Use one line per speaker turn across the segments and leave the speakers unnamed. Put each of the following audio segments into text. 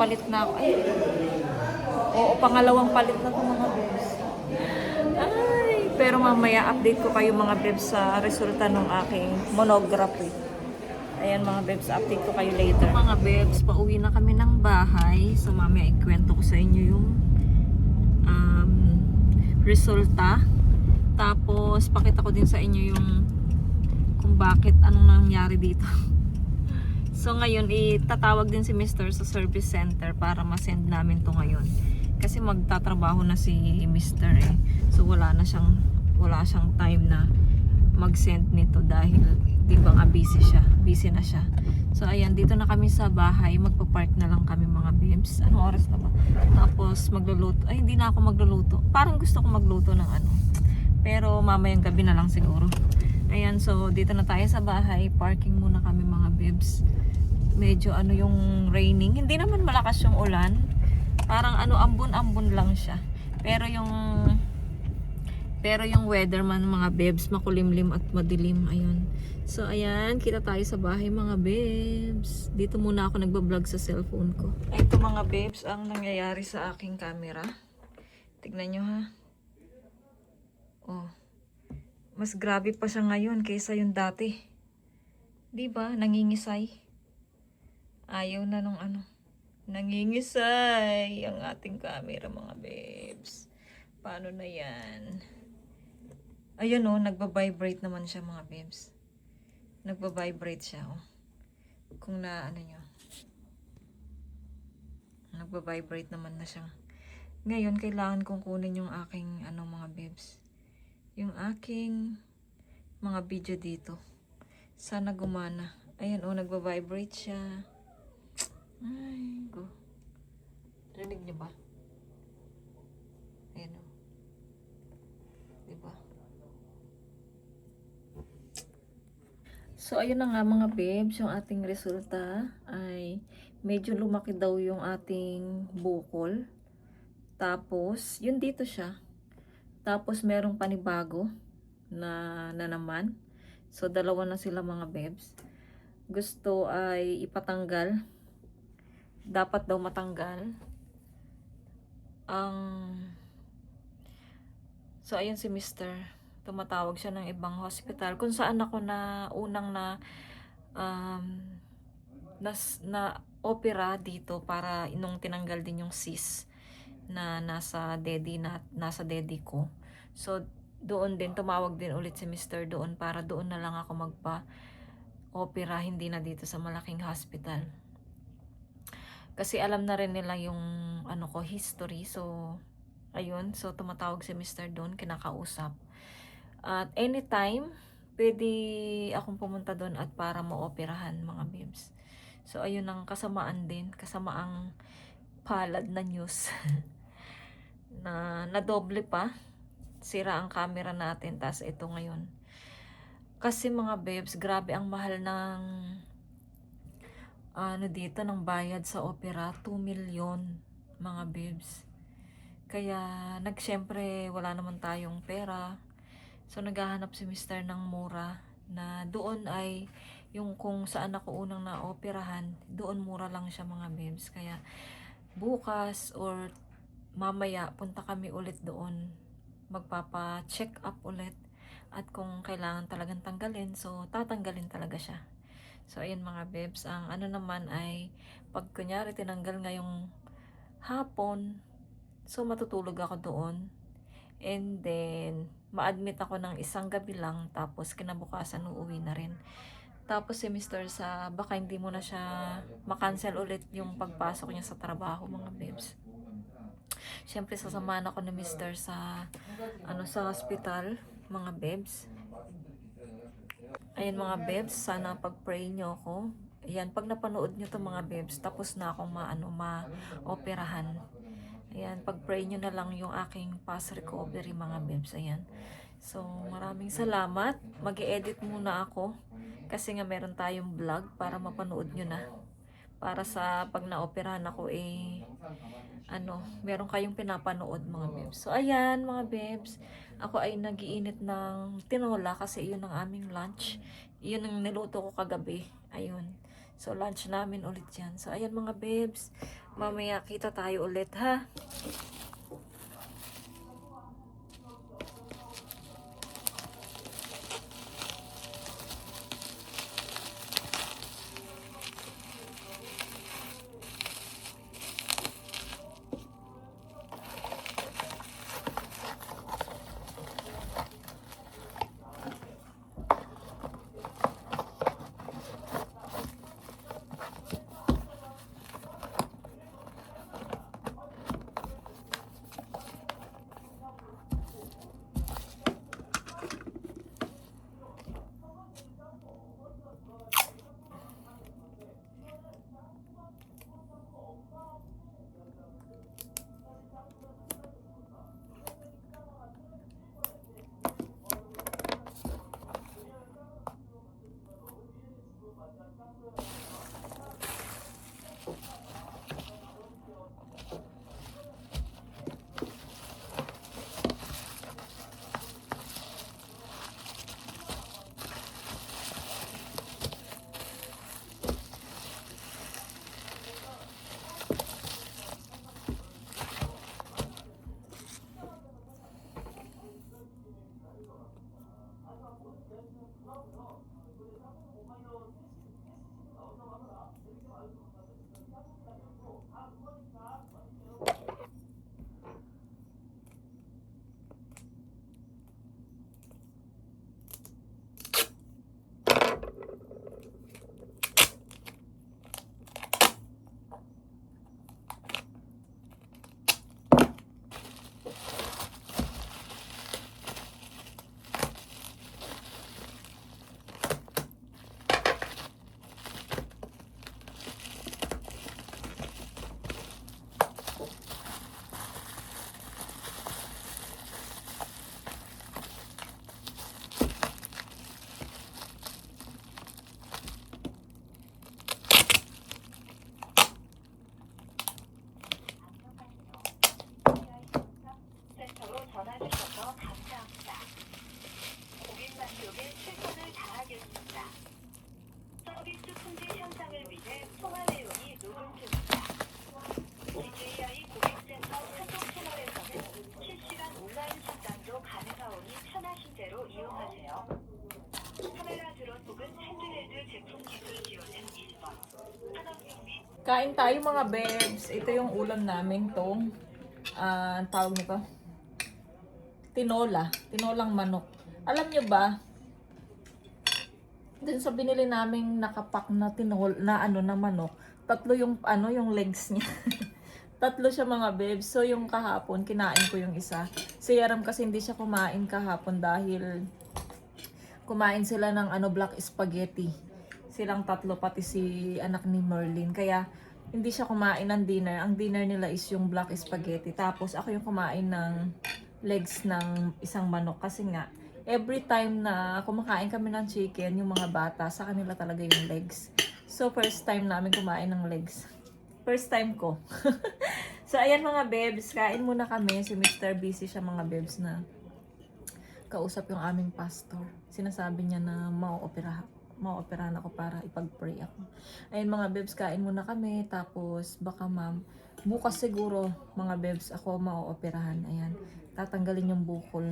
palit na ako. Ay, oo, pangalawang palit na to mga bebs. Ay, pero mamaya update ko kayo mga bebs sa resulta ng aking monography. Ayan mga bebs, update ko kayo later. Mga bebs, pauwi na kami ng bahay. So mamaya ikwento ko sa inyo yung resulta. Tapos pakita ko din sa inyo yung kung bakit anong nangyari dito. So ngayon itatawag din si Mr. sa service center para ma-send namin to ngayon. Kasi magtatrabaho na si Mr. eh. So wala siyang time na mag-send nito dahil di ba nga busy na siya. So ayan, dito na kami sa bahay, magpa-park na lang kami mga bebs. Anong oras na ba? Tapos magluluto. Ay, hindi na ako magluluto. Parang gusto ko magluto ng ano. Pero mamayang gabi na lang siguro. Ayan, so dito na tayo sa bahay. Parking muna kami mga bebs. Medyo ano yung raining. Hindi naman malakas yung ulan. Parang ano, ambon-ambon lang siya. Pero yung weatherman mga bebs, makulimlim at madilim. Ayun. So ayan, kita tayo sa bahay mga bebs. Dito muna ako nagbablog sa cellphone ko. Ito mga bebs, ang nangyayari sa aking camera. Tignan nyo ha. Oh. Mas grabe pa siya ngayon kaysa yung dati. 'Di ba? Nangingisay. Ayaw na nung ano. Nangingisay ang ating camera mga bebs. Paano na 'yan? Ayun oh, nagba-vibrate naman siya mga bebs. Nagba-vibrate siya oh. Kung na ano nyo. Nagba-vibrate naman na siya. Ngayon kailangan kong kunin yung aking ano mga bebs. Yung aking mga video dito. Sana gumana. Ayan oh, nagba-vibrate siya. Ay, go. Rinig niyo ba? Ayan oh. Diba? So, ayun na nga mga babes, yung ating resulta ay medyo lumaki daw yung ating bukol. Tapos, yun dito siya. Tapos, merong panibago na naman. So, dalawa na sila mga babes. Gusto ay ipatanggal. Dapat daw matanggal. So, ayun si Mr. Tumatawag siya ng ibang hospital kung saan ako na unang na opera dito para nung tinanggal din yung cyst na nasa daddy ko. So doon din tumawag din ulit si Mr. doon para doon na lang ako magpa-opera, hindi na dito sa malaking hospital. Kasi alam na rin nila yung ano ko history. So ayun, so tumatawag si Mr. doon, kinakausap. At anytime, pwede akong pumunta doon at para maoperahan mga babes. So ayun ang kasamaan din, kasamaang palad na news. na nadoble pa, sira ang camera natin, tas ito ngayon. Kasi mga babes, grabe ang mahal ng ano dito, ng bayad sa opera, 2 million mga babes. Kaya syempre wala naman tayong pera. So, naghahanap si Mr. ng mura na doon ay yung kung saan ako unang na-operahan, doon mura lang siya mga babes. Kaya bukas or mamaya punta kami ulit doon. Magpapa-check up ulit. At kung kailangan talagang tanggalin, so tatanggalin talaga siya. So, ayun mga babes. Ang ano naman ay pag kunyari tinanggal ngayong hapon, so matutulog ako doon. And then, ma-admit ako ng isang gabi lang, tapos kinabukasan uuwi na rin. Tapos si Mr. baka hindi mo na siya makancel ulit yung pagpasok niya sa trabaho mga babes. Siyempre sasamahan ako ni Mr. sa hospital mga babes. Ayan mga babes, sana pag-pray nyo ako. Ayan, pag napanood nyo to mga babes, tapos na akong ma-operahan. Ayan, pag-pray nyo na lang yung aking fast recovery mga babes. Ayan. So, maraming salamat. Mag-e-edit muna ako. Kasi nga meron tayong vlog para mapanood nyo na. Para sa pag na-operahan ako meron kayong pinapanood mga babes. So, ayan mga babes. Ako ay nag-iinit ng tinola kasi yun ang aming lunch. Yun ang niluto ko kagabi. Ayun. So, lunch namin ulit yan. So, ayan mga babes. Mamaya kita tayo ulit, ha?
전화주셔서 감사합니다. 고객 만족에 최선을 다하겠습니다. 서비스 품질 향상을 위해 통화 내용이 녹음 중입니다. DJI 고객센터 카톡 채널에서는 실시간 온라인 상담도 가능하오니 편하신 대로 이용하세요. 카메라 드론 혹은 핸드헬드 제품 기술 지원은 1번. 산업용 및
Kain tayo mga babes. Ito yung ulam namin tong tawag nito tinolang manok. Alam nyo ba, dun sa binili naming nakapak na na manok, tatlo yung yung legs niya. Tatlo siya mga babes. So yung kahapon kinain ko yung isa. Si Yaram kasi hindi siya kumain kahapon dahil kumain sila ng black spaghetti. Silang tatlo pati si anak ni Merlin. Kaya hindi siya kumain ng dinner. Ang dinner nila is yung black spaghetti. Tapos ako yung kumain ng legs ng isang manok. Kasi nga, every time na kumakain kami ng chicken, yung mga bata, sa kanila talaga yung legs. So, first time namin kumain ng legs. First time ko. So, ayan mga babes. Kain muna kami. Si Mr. Busy siya mga babes na kausap yung aming pastor. Sinasabi niya na mau-operahan ako para ipag-pray ako. Ayun mga babes, kain muna kami. Tapos baka ma'am, bukas siguro mga babes ako mau-operahan. Ayan, tatanggalin yung bukol.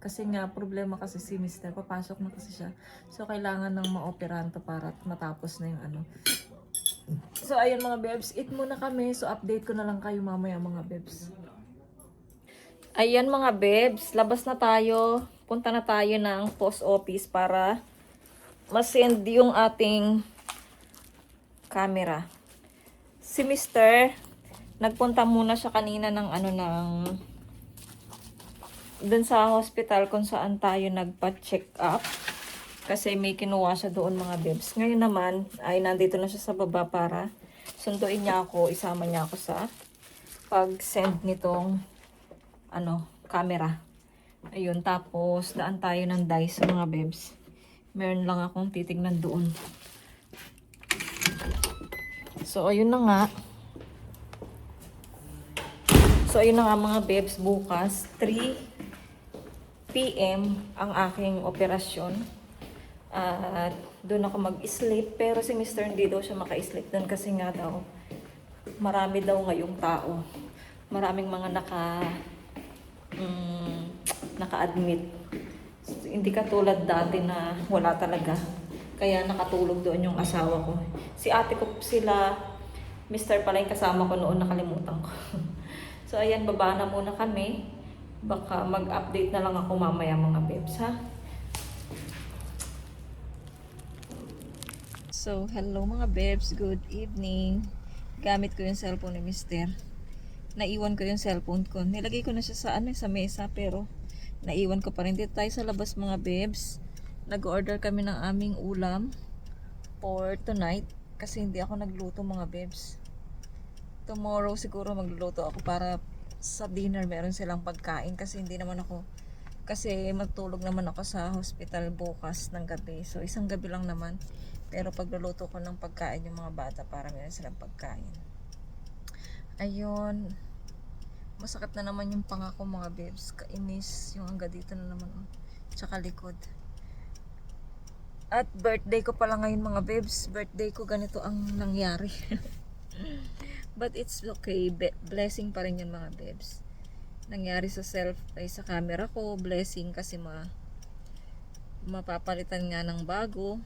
Kasi nga, problema kasi si Mr. Papasok na kasi siya. So, kailangan ng ma-operahan to para matapos na yung So, ayan mga babes, eat muna kami. So, update ko na lang kayo mamaya mga babes. Ayan mga babes, labas na tayo. Punta na tayo ng post office para ma-send yung ating camera. Si Mr. nagpunta muna siya kanina ng dun sa hospital kung saan tayo nagpa-check up. Kasi may kinuha siya doon mga babes. Ngayon naman ay nandito na siya sa baba para sunduin niya ako, isama niya ako sa pag-send nitong camera. Ayun, tapos daan tayo ng dice mga babes. Meron lang akong titignan doon. So, ayun na nga. So, ayun na nga mga babes, bukas 3 PM ang aking operasyon. At doon ako mag-sleep. Pero si Mr. hindi daw siya maka-sleep doon kasi nga daw marami daw ngayong tao. Maraming mga naka-admit. Hindi katulad dati na wala talaga. Kaya nakatulog doon yung asawa ko. Si ate ko sila, Mr. pala yung kasama ko noon, nakalimutan ko. So ayan, baba na muna kami. Baka mag-update na lang ako mamaya mga babes, ha? So, hello mga babes, good evening. Gamit ko yung cellphone ni Mr. Naiwan ko yung cellphone ko. Nilagay ko na siya sa mesa, pero naiwan ko pa rin. Dito tayo sa labas mga babes. Nag-order kami ng aming ulam for tonight kasi hindi ako nagluto mga babes. Tomorrow siguro magluluto ako para sa dinner meron silang pagkain kasi matulog naman ako sa hospital bukas ng gabi. So isang gabi lang naman. Pero pagluluto ko ng pagkain yung mga bata para meron silang pagkain. Ayun. Masakit na naman yung panga ko mga babes. Kainis. Yung hangga dito na naman. Tsaka likod. At birthday ko pala ngayon mga babes. Birthday ko ganito ang nangyari. But it's okay. Blessing pa rin yun mga babes. Nangyari sa camera ko. Blessing kasi mapapalitan nga ng bago.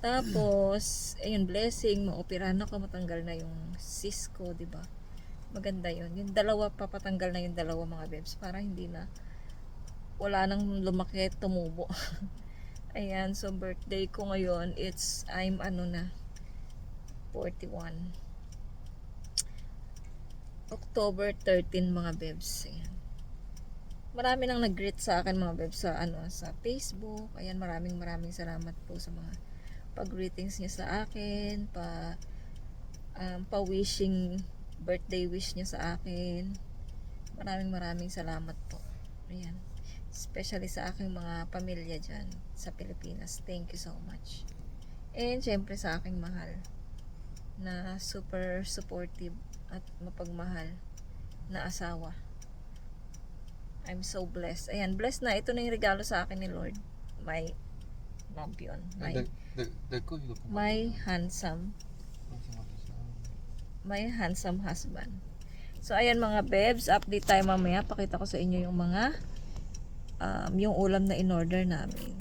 Tapos, ayun, blessing, maoperahan ako, matanggal na yung cyst ko, diba? Maganda yun. Yung dalawa, papatanggal na yung dalawa mga babes para hindi na, wala nang lumaki, tumubo. Ayan, so birthday ko ngayon, I'm 41. October 13 mga babes. Ayan. Marami nang nag-greet sa akin mga babes sa Facebook. Ayan, maraming salamat po sa mga pag-greetings niya sa akin, pa-wishing, birthday wish niya sa akin. Maraming salamat po. Ayan. Especially sa aking mga pamilya dyan sa Pilipinas. Thank you so much. And syempre sa aking mahal na super supportive at mapagmahal na asawa. I'm so blessed. Ayan, blessed na. Ito na yung regalo sa akin ni Lord. My lampion. My handsome husband. So ayan mga babes, update tayo mamaya. Pakita ko sa inyo yung mga yung ulam na in-order namin.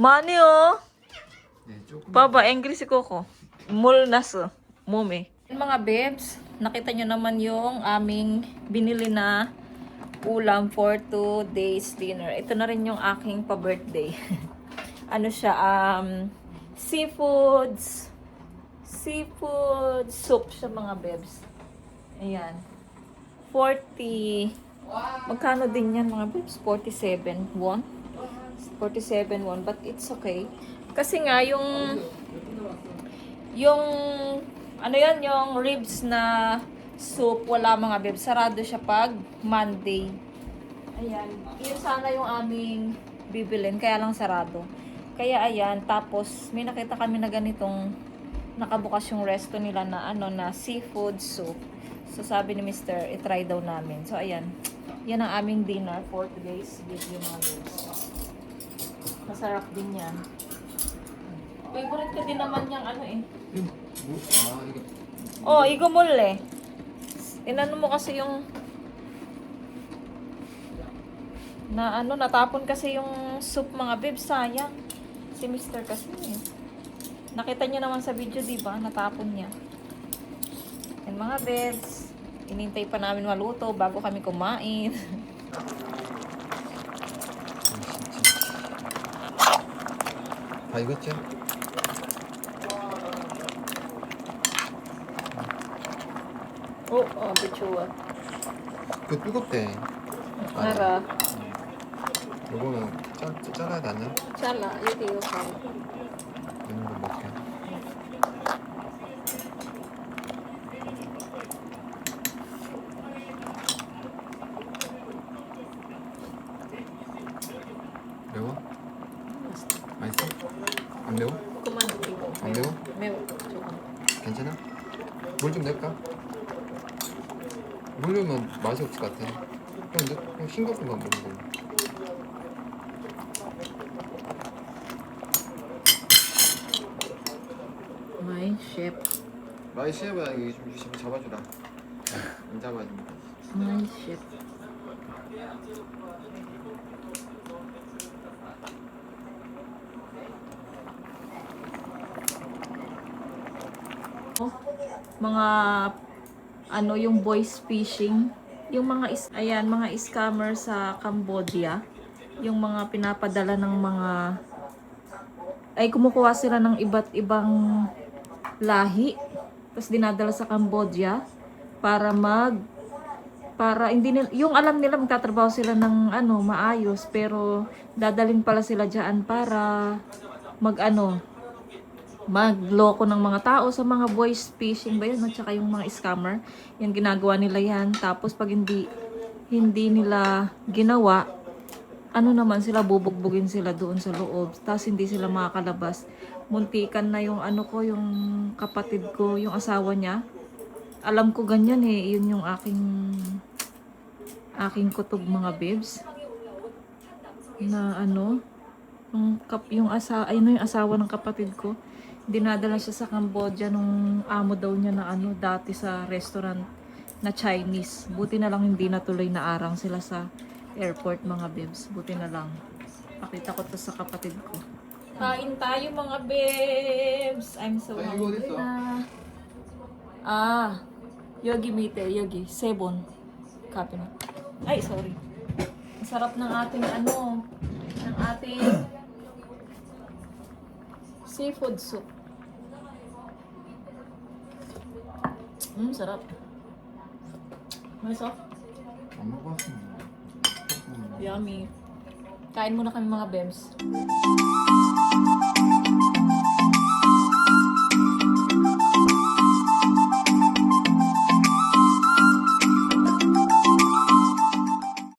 Mani oh. Baba, English si Coco. Mulnas oh. Mumi. Mga babes, nakita nyo naman yung aming binili na ulam for 2 days dinner. Ito na rin yung aking pa-birthday. Ano siya, seafood soup siya mga babes. Ayan. 40. Magkano din yan mga babes? 47 won. 47 won, but it's okay. Kasi nga, yung ano yan, yung ribs na soup, wala mga beb. Sarado siya pag Monday. Ayan. Yun sana yung aming bibilin, kaya lang sarado. Kaya ayan, tapos may nakita kami na ganitong nakabukas yung resto nila na ano na seafood soup. So sabi ni Mr. i-try daw namin. So ayan. Yan ang aming dinner for today's video mga bebs. Masarap din yan. Favorite ko din naman yung ano eh. Oh, igumule. Inano mo kasi yung na ano, natapon kasi yung soup mga bebs, sayang. Si Mr. kasi eh. Nakita niyo naman sa video, di ba? Natapon niya. And mga bebs, inintay pa namin maluto bago kami kumain.
다 익었지?
비추어.
그 뜨겁대.
알아.
요거는 잘라야 돼, 않냐?
잘라. 여기 이거 봐.
있는 거 먹게. 매워? 맛있어? 안 매워?
그만 이거.
안 매워?
매워. 조금.
괜찮아? 물 좀 낼까? 물 넣으면 맛이 없을 것 같아. 그럼 싱겁게 만 먹는 걸로.
마이 셰프.
많이 씌워봐. 이거 좀 잡아주라. 안 잡아줍니다.
마이 셰프. Mga ano yung voice phishing, yung mga ayan, mga scammer sa Cambodia, yung mga pinapadala ng mga ay kumukuha sila ng iba't ibang lahi tapos dinadala sa Cambodia para hindi yung alam nila magtatrabaho sila ng ano maayos, pero dadalhin pala sila diyan para magloko ng mga tao sa mga voice phishing ba yun, at saka yung mga scammer, yan ginagawa nila yan. Tapos pag hindi nila ginawa, ano naman sila, bubugbugin sila doon sa loob, tapos hindi sila makakalabas. Muntikan na yung ano ko, yung kapatid ko, yung asawa niya, alam ko ganyan eh, yun yung aking kutob mga babes, na ano, yung asawa ng kapatid ko, dinadala siya sa Cambodia nung amo daw niya na ano dati sa restaurant na Chinese. Buti na lang hindi natuloy na arang sila sa airport mga bebs. Buti na lang. Pakita ko to sa kapatid ko. Kain tayo mga bebs. I'm so hungry na. Yogi Mite, Yogi. Sebon. Copy na. Ay, sorry. Ang sarap ng ating seafood soup. Sarap. Masarap.
안 먹어봤어.
Yummy. Kain muna kami mga bems.